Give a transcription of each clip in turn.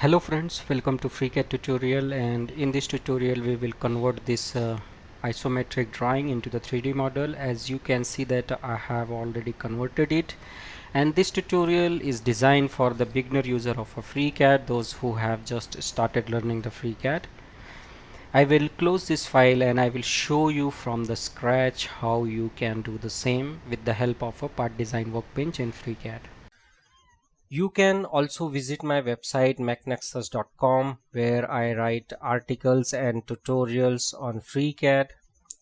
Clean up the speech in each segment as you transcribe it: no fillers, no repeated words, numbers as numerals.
Hello friends, welcome to FreeCAD tutorial, and in this tutorial we will convert this isometric drawing into the 3D model. As you can see that I have already converted it, and this tutorial is designed for the beginner user of a FreeCAD, those who have just started learning the FreeCAD. I will close this file and I will show you from the scratch how you can do the same with the help of a part design workbench in FreeCAD. You can also visit my website mechnexus.com, where I write articles and tutorials on FreeCAD.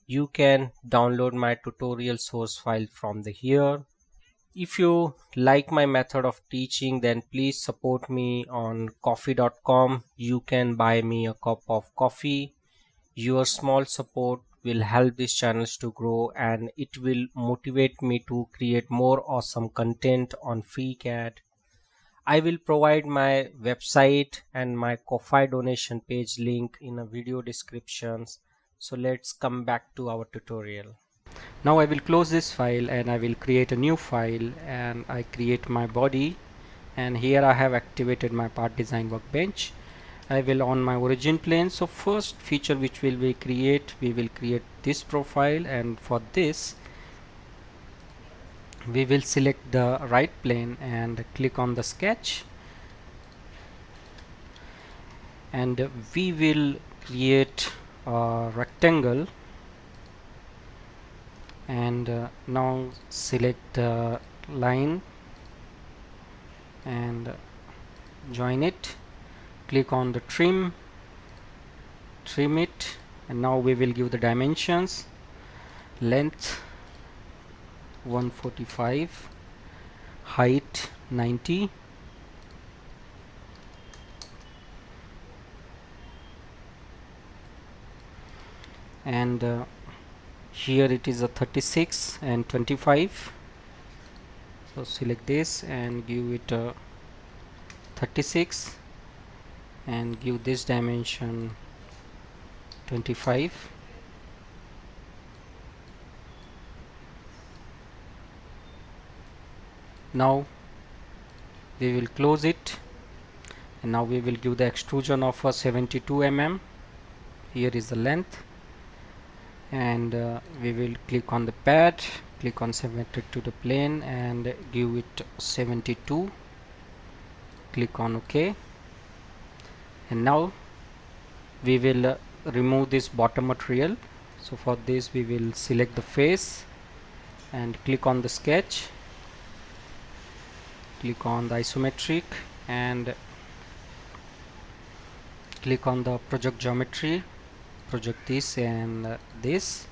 You can download my tutorial source file from here. If you like my method of teaching, then please support me on coffee.com. You can buy me a cup of coffee. Your small support will help these channels to grow, and it will motivate me to create more awesome content on FreeCAD. I will provide my website and my Ko-fi donation page link in a video descriptions. So let's come back to our tutorial. Now I will close this file and I will create a new file, and I create my body, and here I have activated my part design workbench. I will on my origin plane. So first feature which we will create this profile, and for this we will select the right plane and click on the sketch, and we will create a rectangle, and now select the line and join it, click on the trim it, and now we will give the dimensions: length 145, height 90, and here it is a 36 and 25. So select this and give it a 36 and give this dimension 25. Now we will close it, and now we will give the extrusion of a 72 mm. Here is the length, and we will click on the pad, click on symmetric to the plane and give it 72, click on OK. And now we will remove this bottom material. So for this we will select the face and click on the sketch, click on the isometric and click on the project geometry, project this and this,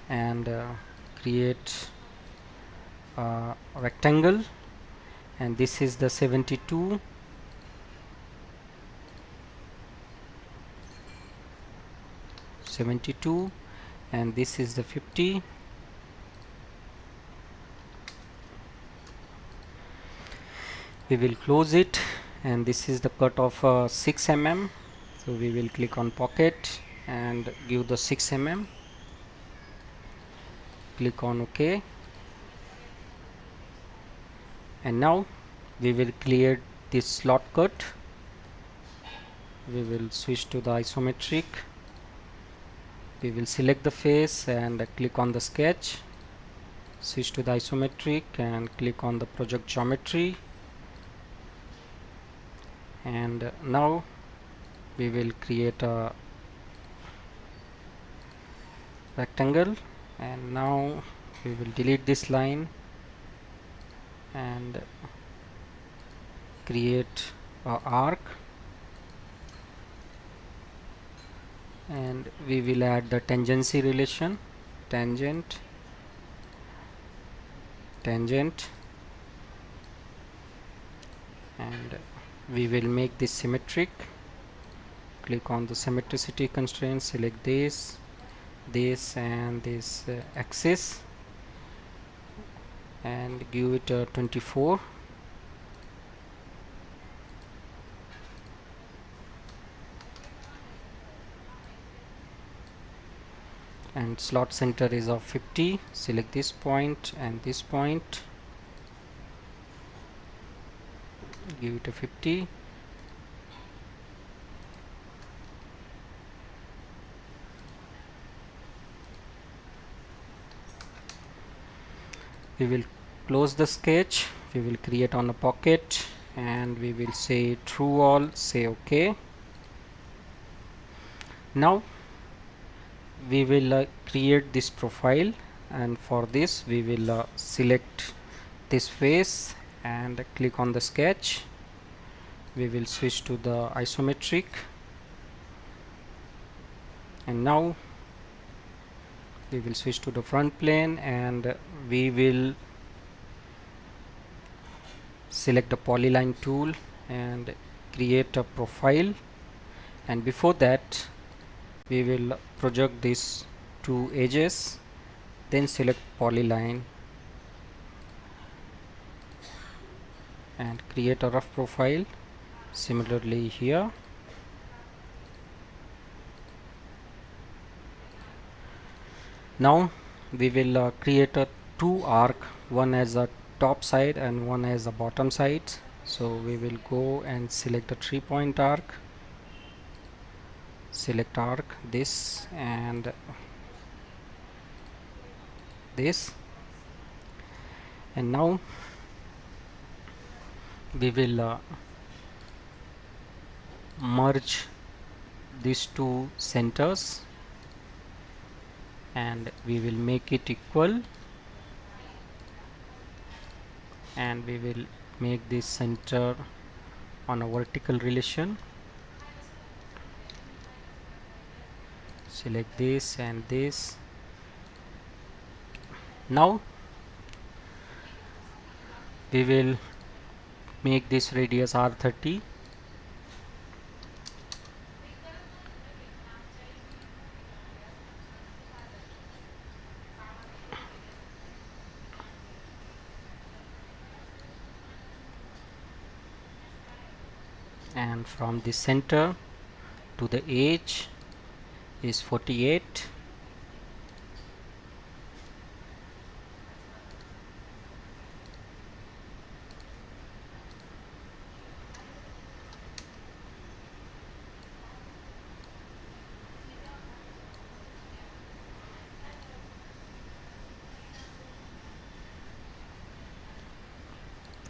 and create a rectangle, and this is the 72, and this is the 50. We will close it, and this is the cut of 6 mm. So we will click on pocket and give the 6 mm, click on OK, and now we will clear this slot cut. We will switch to the isometric, we will select the face and click on the sketch, switch to the isometric and click on the project geometry, and now we will create a rectangle, and now we will delete this line and create a arc, and we will add the tangency relation, tangent, and we will make this symmetric. Click on the symmetricity constraint, select this and this axis and give it a 24, and slot center is of 50. Select this point and this point, give it a 50, We will close the sketch. We will create on a pocket and we will say true all, say OK. Now we will create this profile, and for this we will select this face and click on the sketch. We will switch to the isometric, and now we will switch to the front plane and we will select the polyline tool and create a profile. And before that we will project these two edges, then select polyline and create a rough profile. Similarly here, now we will create a two arc, one as a top side and one as a bottom side. So we will go and select the 3-point arc, select arc, this and this, and now we will merge these two centers and we will make it equal, and we will make this center on a vertical relation. Select this and this. Now we will make this radius R30, and from the center to the edge is 48.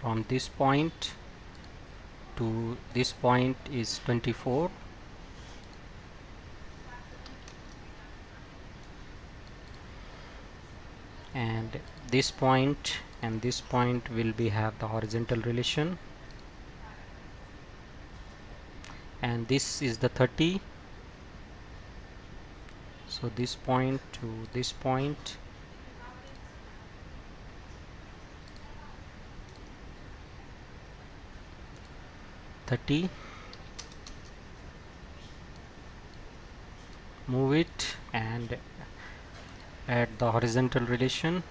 From this point to this point is 24. And this point and this point will be have the horizontal relation, and this is the 30. So this point to this point, move it and add the horizontal relation.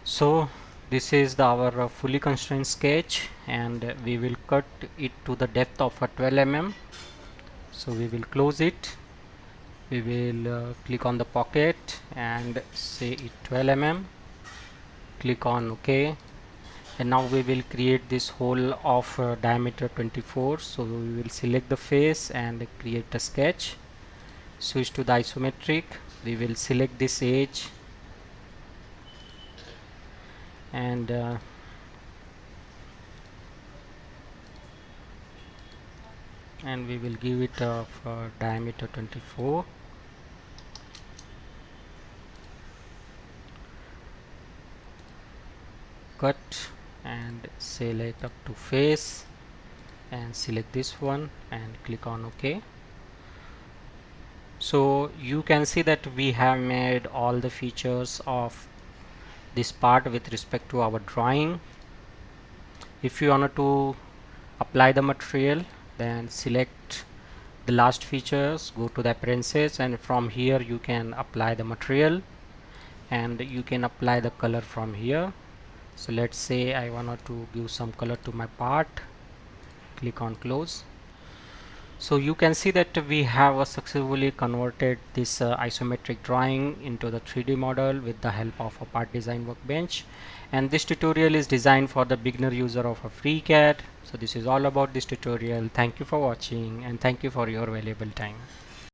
So this is our fully constrained sketch, and we will cut it to the depth of 12 mm. So we will close it. We will click on the pocket and say it 12 mm. Click on OK, and now we will create this hole of diameter 24. So we will select the face and create a sketch. Switch to the isometric. We will select this edge and we will give it a diameter 24. Cut and select up to face and select this one and click on OK. So you can see that we have made all the features of this part with respect to our drawing. If you want to apply the material, then select the last features, go to the appearances, and from here you can apply the material and you can apply the color from here. So let's say I wanted to give some color to my part. Click on close. So you can see that we have successfully converted this isometric drawing into the 3D model with the help of a part design workbench, and this tutorial is designed for the beginner user of a FreeCAD. So this is all about this tutorial. Thank you for watching and thank you for your valuable time.